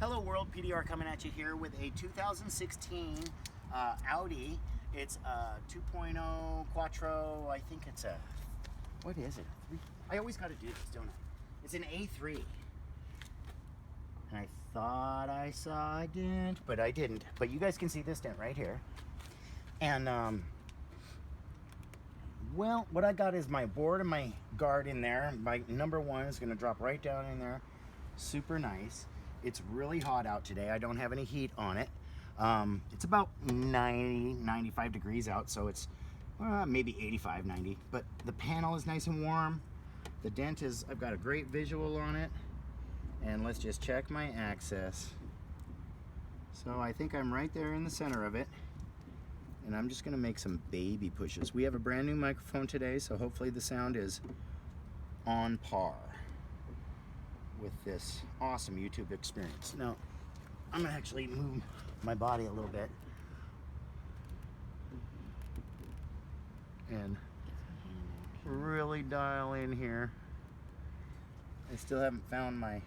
Hello world, PDR coming at you here with a 2016 Audi. It's a 2.0 Quattro. I think it's a, what is it? I always got to do this, don't I? It's an A3. And I thought I saw a dent, but I didn't. But you guys can see this dent right here. And well, what I got is my board and my guard in there. My number one is going to drop right down in there. Super nice. It's really hot out today. I don't have any heat on it. It's about 95 degrees out, so it's maybe 85, 90. But the panel is nice and warm. The dent is, I've got a great visual on it. And let's just check my access. So I think I'm right there in the center of it. And I'm just gonna make some baby pushes. We have a brand new microphone today, so hopefully the sound is on par with this awesome YouTube experience. Now, I'm gonna actually move my body a little bit and really dial in here. I still haven't found my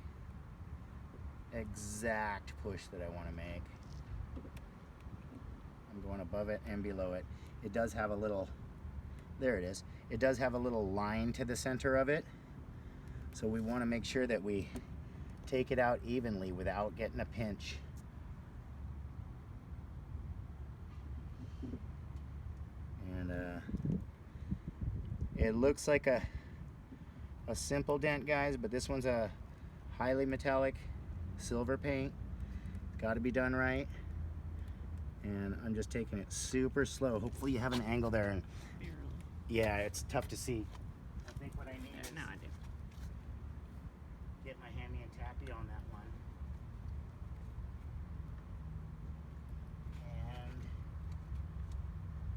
exact push that I want to make. I'm going above it and below it. It does have a little, there it is. It does have a little line to the center of it. So we want to make sure that we take it out evenly without getting a pinch. And it looks like a simple dent, guys, but this one's a highly metallic silver paint. Got to be done right. And I'm just taking it super slow. Hopefully you have an angle there. And yeah, it's tough to see. I think what I need is no, I do. Get my hammy and tappy on that one. And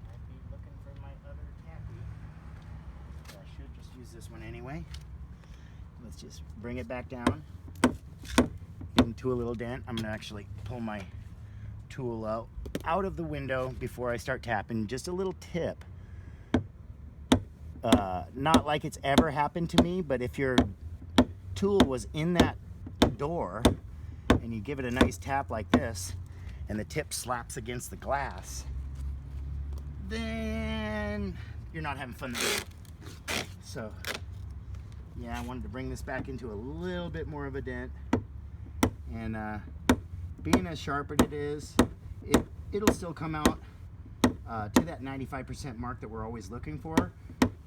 I'd be looking for my other tappy. But I should just use this one anyway. Let's just bring it back down into a little dent. I'm gonna actually pull my tool out of the window before I start tapping. Just a little tip. Not like it's ever happened to me, but if your tool was in that door and you give it a nice tap like this and the tip slaps against the glass, then you're not having fun there. So yeah, I wanted to bring this back into a little bit more of a dent. And being as sharp as it is, it'll still come out to that 95% mark that we're always looking for.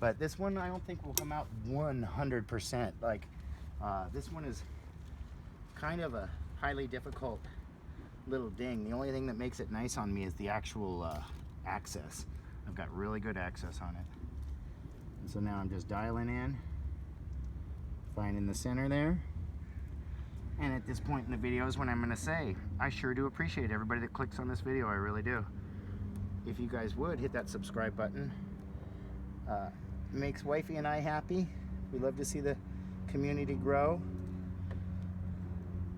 But this one I don't think will come out 100%. Like this one is kind of a highly difficult little ding. The only thing that makes it nice on me is the actual access. I've got really good access on it. And so now I'm just dialing in, finding the center there. And at this point in the video is when I'm gonna say, I sure do appreciate everybody that clicks on this video, I really do. If you guys would, hit that subscribe button. Makes wifey and I happy. We love to see the community grow.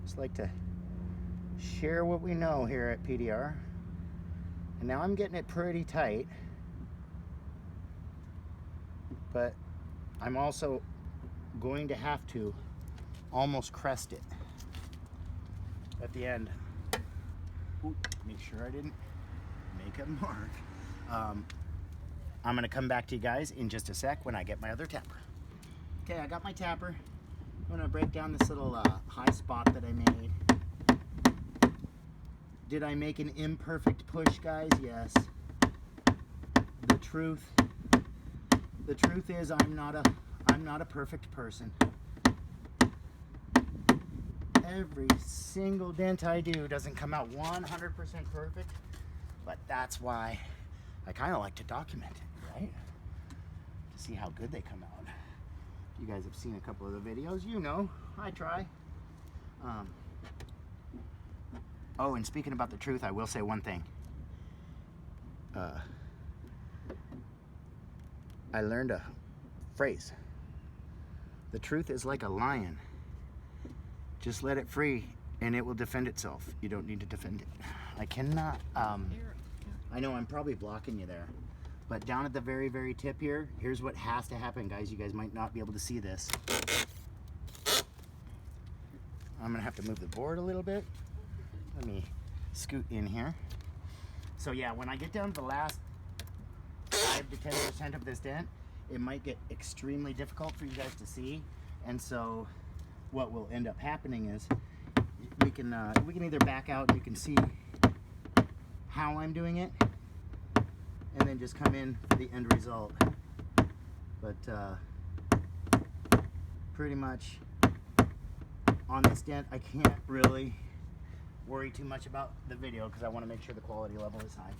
Just like to share what we know here at PDR. And now I'm getting it pretty tight, but I'm also going to have to almost crest it at the end. Ooh, make sure I didn't make a mark. I'm gonna come back to you guys in just a sec when I get my other tapper. Okay, I got my tapper. I'm gonna break down this little high spot that I made. Did I make an imperfect push, guys? Yes. The truth is I'm not a perfect person. Every single dent I do doesn't come out 100% perfect, but that's why I kind of like to document it, right? To see how good they come out. If you guys have seen a couple of the videos, you know, I try. Oh, and speaking about the truth, I will say one thing. I learned a phrase. The truth is like a lion. Just let it free and it will defend itself. You don't need to defend it. I cannot, I know I'm probably blocking you there, but down at the very, very tip here, here's what has to happen, guys. You guys might not be able to see this. I'm gonna have to move the board a little bit. Let me scoot in here. So yeah, when I get down to the last 5 to 10% of this dent, it might get extremely difficult for you guys to see. And so what will end up happening is we can either back out and you can see how I'm doing it, and then just come in for the end result. But pretty much on this dent, I can't really worry too much about the video because I want to make sure the quality level is high.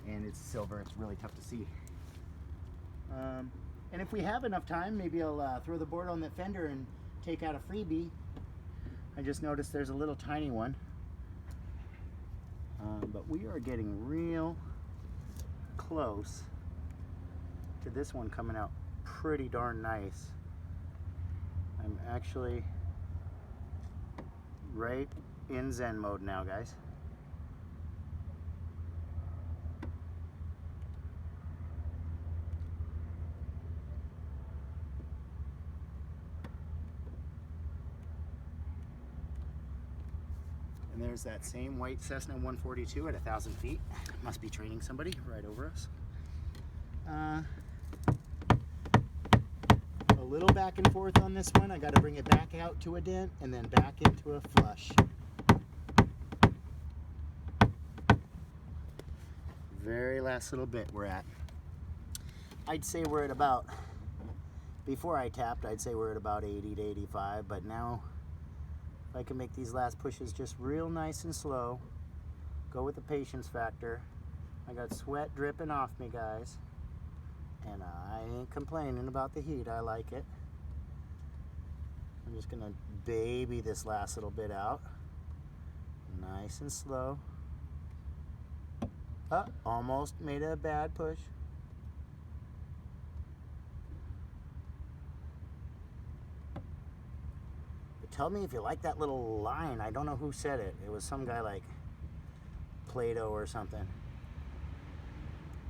And it's silver, it's really tough to see. And if we have enough time, maybe I'll throw the board on the fender and take out a freebie. I just noticed there's a little tiny one. But we are getting real close to this one coming out pretty darn nice. I'm actually right in Zen mode now, guys. And there's that same white Cessna 142 at 1,000 feet. Must be training somebody right over us. A little back and forth on this one. I got to bring it back out to a dent and then back into a flush. Very last little bit we're at. I'd say we're at about, before I tapped, I'd say we're at about 80 to 85, but now if I can make these last pushes just real nice and slow, go with the patience factor. I got sweat dripping off me, guys, and I ain't complaining about the heat. I like it. I'm just gonna baby this last little bit out, nice and slow. Almost made a bad push. But tell me if you like that little line. I don't know who said it. It was some guy like Plato or something.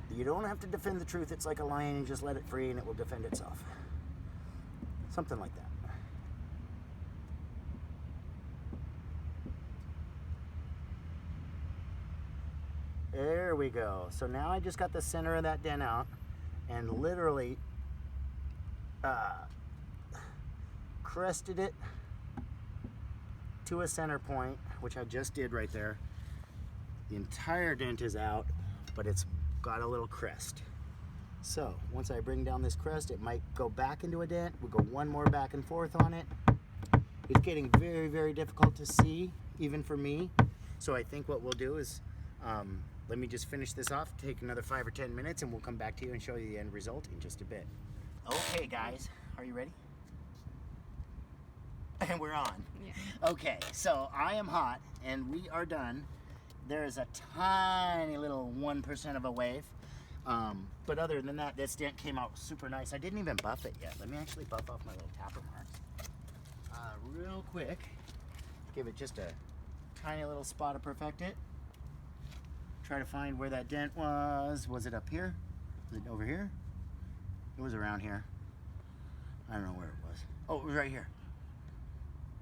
You don't have to defend the truth. It's like a lion. You just let it free and it will defend itself. Something like that. There we go. So now I just got the center of that dent out and literally crested it to a center point, which I just did right there. The entire dent is out, but it's got a little crest. So once I bring down this crest, it might go back into a dent. We'll go one more back and forth on it. It's getting very, very difficult to see, even for me. So I think what we'll do is let me just finish this off, take another 5 or 10 minutes, and we'll come back to you and show you the end result in just a bit. Okay, guys, are you ready? And we're on. Yeah. Okay, so I am hot, and we are done. There is a tiny little 1% of a wave, but other than that, this dent came out super nice. I didn't even buff it yet. Let me actually buff off my little tapper marks real quick. Give it just a tiny little spot to perfect it. Try to find where that dent was. Was it up here? Was it over here? It was around here. I don't know where it was. Oh, it was right here.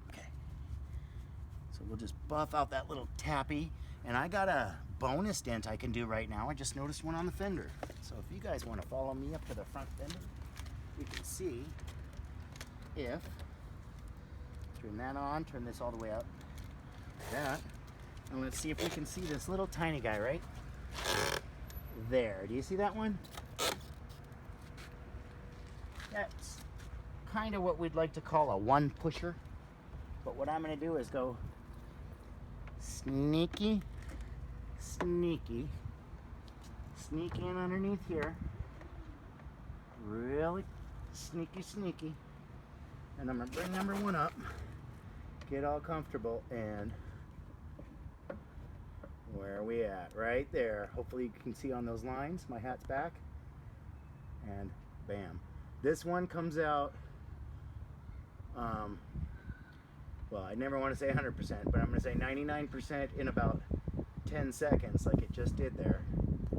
Okay. So we'll just buff out that little tappy. And I got a bonus dent I can do right now. I just noticed one on the fender. So if you guys want to follow me up to the front fender, we can see if, turn that on, turn this all the way up, like that. And let's see if we can see this little tiny guy right there. Do you see that one? That's kind of what we'd like to call a one pusher. But what I'm going to do is go sneaky, sneaky, sneak in underneath here. Really sneaky, sneaky. And I'm going to bring number one up, get all comfortable, and where are we at? Right there. Hopefully you can see on those lines. My hat's back. And bam. This one comes out, well, I never want to say 100%, but I'm going to say 99% in about 10 seconds, like it just did there.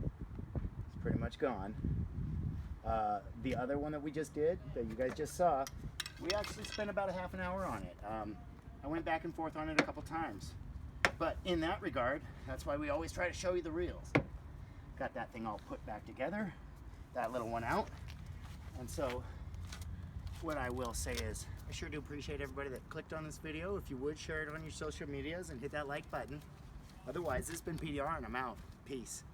It's pretty much gone. The other one that we just did, that you guys just saw, we actually spent about a half an hour on it. I went back and forth on it a couple times. But in that regard, that's why we always try to show you the reels. Got that thing all put back together, that little one out. And so what I will say is, I sure do appreciate everybody that clicked on this video. If you would, share it on your social medias and hit that like button. Otherwise, this has been PDR and I'm out. Peace.